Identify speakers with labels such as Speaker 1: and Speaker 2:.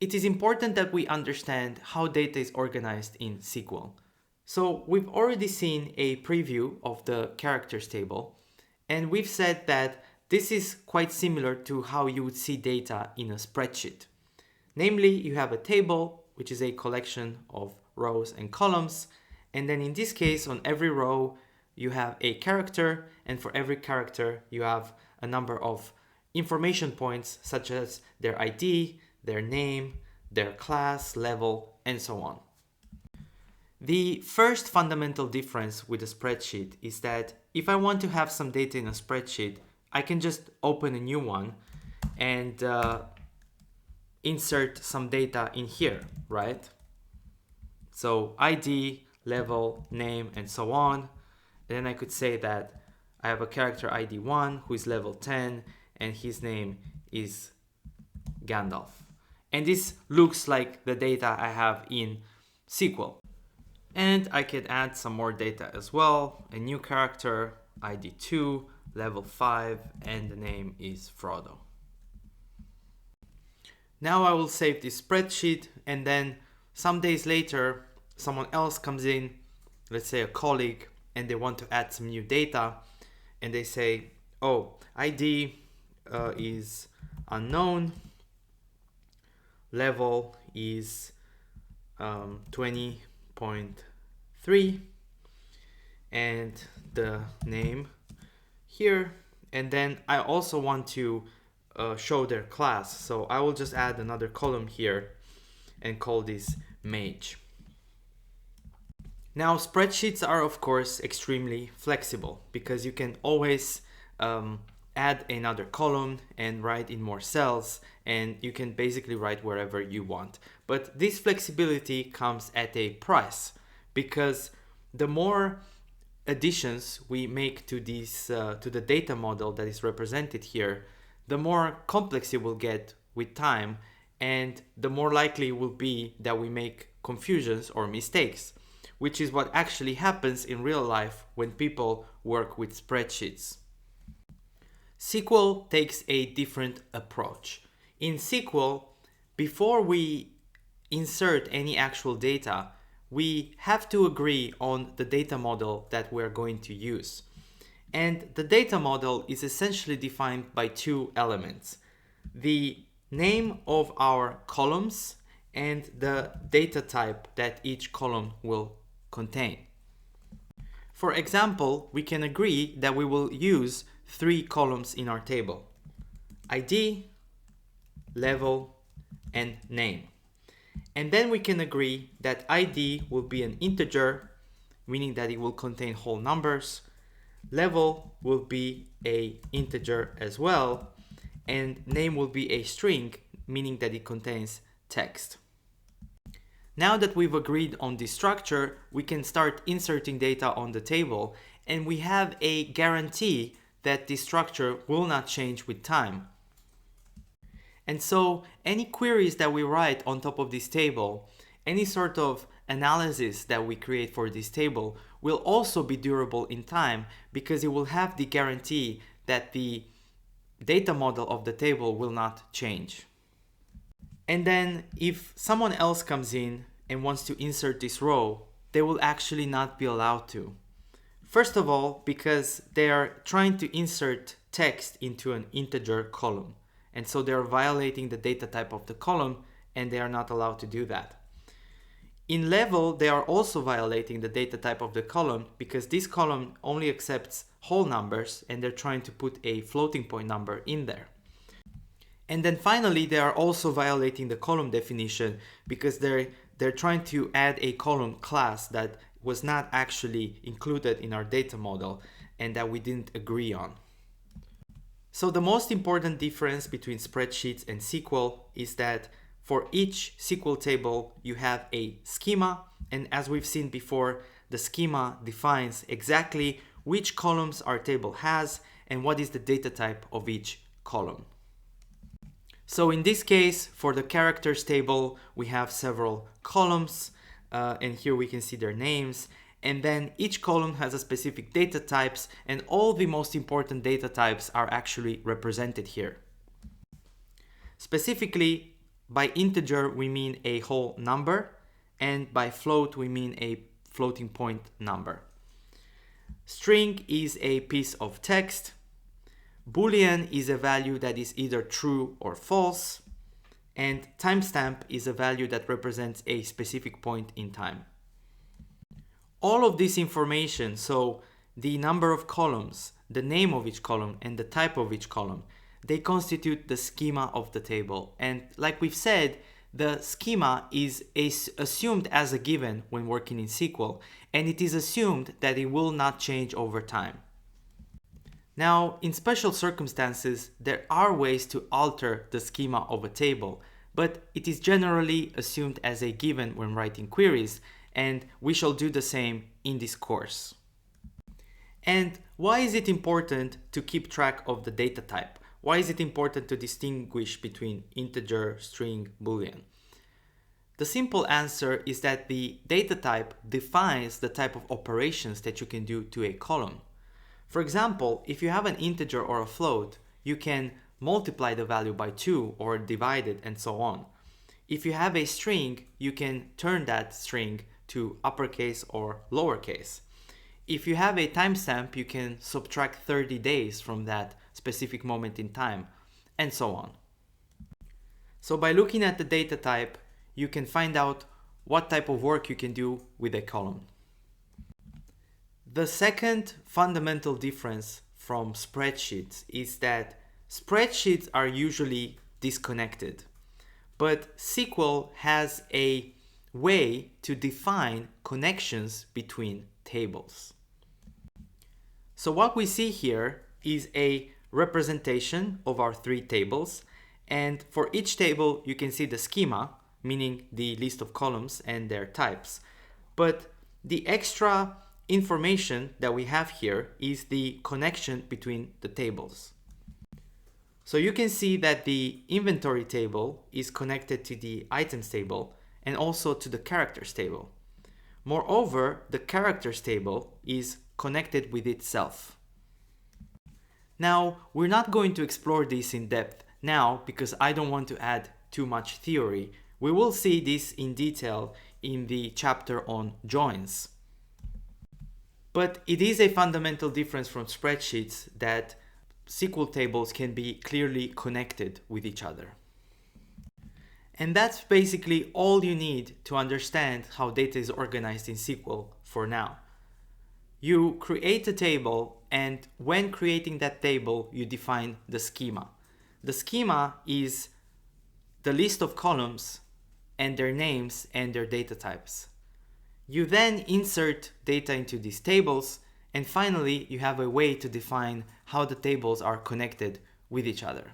Speaker 1: it is important that we understand how data is organized in SQL. So we've already seen a preview of the characters table, and we've said that this is quite similar to how you would see data in a spreadsheet. Namely, you have a table, which is a collection of rows and columns, and then in this case, on every row, you have a character, and for every character, you have a number of information points, such as their ID, their name, their class, level, and so on. The first fundamental difference with a spreadsheet is that if I want to have some data in a spreadsheet, I can just open a new one and insert some data in here, right? So ID, level, name, and so on. And then I could say that I have a character ID 1 who is level 10 and his name is Gandalf. And this looks like the data I have in SQL. And I could add some more data as well. A new character, ID 2, level 5, and the name is Frodo. Now I will save this spreadsheet, and then some days later, someone else comes in, let's say a colleague, and they want to add some new data, and they say, oh, ID is unknown, level is 20.3, and the name here. And then I also want to show their class, so I will just add another column here and call this mage. Now, spreadsheets are of course extremely flexible because you can always add another column and write in more cells, and you can basically write wherever you want. But this flexibility comes at a price, because the more additions we make to these to the data model that is represented here, the more complex it will get with time, and the more likely it will be that we make confusions or mistakes, which is what actually happens in real life when people work with spreadsheets. SQL takes a different approach. In SQL, before we insert any actual data, we have to agree on the data model that we're going to use. And the data model is essentially defined by two elements: the name of our columns and the data type that each column will contain. For example, we can agree that we will use 3 columns in our table: ID, level, and name. And then we can agree that ID will be an integer, meaning that it will contain whole numbers. Level will be an integer as well, and name will be a string, meaning that it contains text. Now that we've agreed on this structure, we can start inserting data on the table, and we have a guarantee that this structure will not change with time. And so any queries that we write on top of this table, any sort of analysis that we create for this table, will also be durable in time, because it will have the guarantee that the data model of the table will not change. And then if someone else comes in and wants to insert this row, they will actually not be allowed to. First of all, because they are trying to insert text into an integer column, and so they are violating the data type of the column, and they are not allowed to do that. In level, they are also violating the data type of the column, because this column only accepts whole numbers, and they're trying to put a floating point number in there. And then finally, they are also violating the column definition, because they're trying to add a column class that was not actually included in our data model and that we didn't agree on. So the most important difference between spreadsheets and SQL is that for each SQL table, you have a schema, and as we've seen before, the schema defines exactly which columns our table has and what is the data type of each column. So in this case, for the characters table, we have several columns, and here we can see their names, and then each column has a specific data types, and all the most important data types are actually represented here. Specifically, by integer we mean a whole number, and by float we mean a floating point number. String is a piece of text. Boolean is a value that is either true or false. And timestamp is a value that represents a specific point in time. All of this information, so the number of columns, the name of each column, and the type of each column, they constitute the schema of the table. And like we've said, the schema is assumed as a given when working in SQL, and it is assumed that it will not change over time. Now, in special circumstances, there are ways to alter the schema of a table, but it is generally assumed as a given when writing queries, and we shall do the same in this course. And why is it important to keep track of the data type? Why is it important to distinguish between integer, string, boolean? The simple answer is that the data type defines the type of operations that you can do to a column. For example, if you have an integer or a float, you can multiply the value by 2 or divide it and so on. If you have a string, you can turn that string to uppercase or lowercase. If you have a timestamp, you can subtract 30 days from that specific moment in time, and so on. So by looking at the data type, you can find out what type of work you can do with a column. The second fundamental difference from spreadsheets is that spreadsheets are usually disconnected, but SQL has a way to define connections between tables. So what we see here is a representation of our three tables, and for each table you can see the schema, meaning the list of columns and their types. But the extra information that we have here is the connection between the tables. So you can see that the inventory table is connected to the items table and also to the characters table. Moreover, the characters table is connected with itself. Now, we're not going to explore this in depth now because I don't want to add too much theory. We will see this in detail in the chapter on joins. But it is a fundamental difference from spreadsheets that SQL tables can be clearly connected with each other. And that's basically all you need to understand how data is organized in SQL for now. You create a table, and when creating that table, you define the schema. The schema is the list of columns and their names and their data types. You then insert data into these tables, and finally you have a way to define how the tables are connected with each other.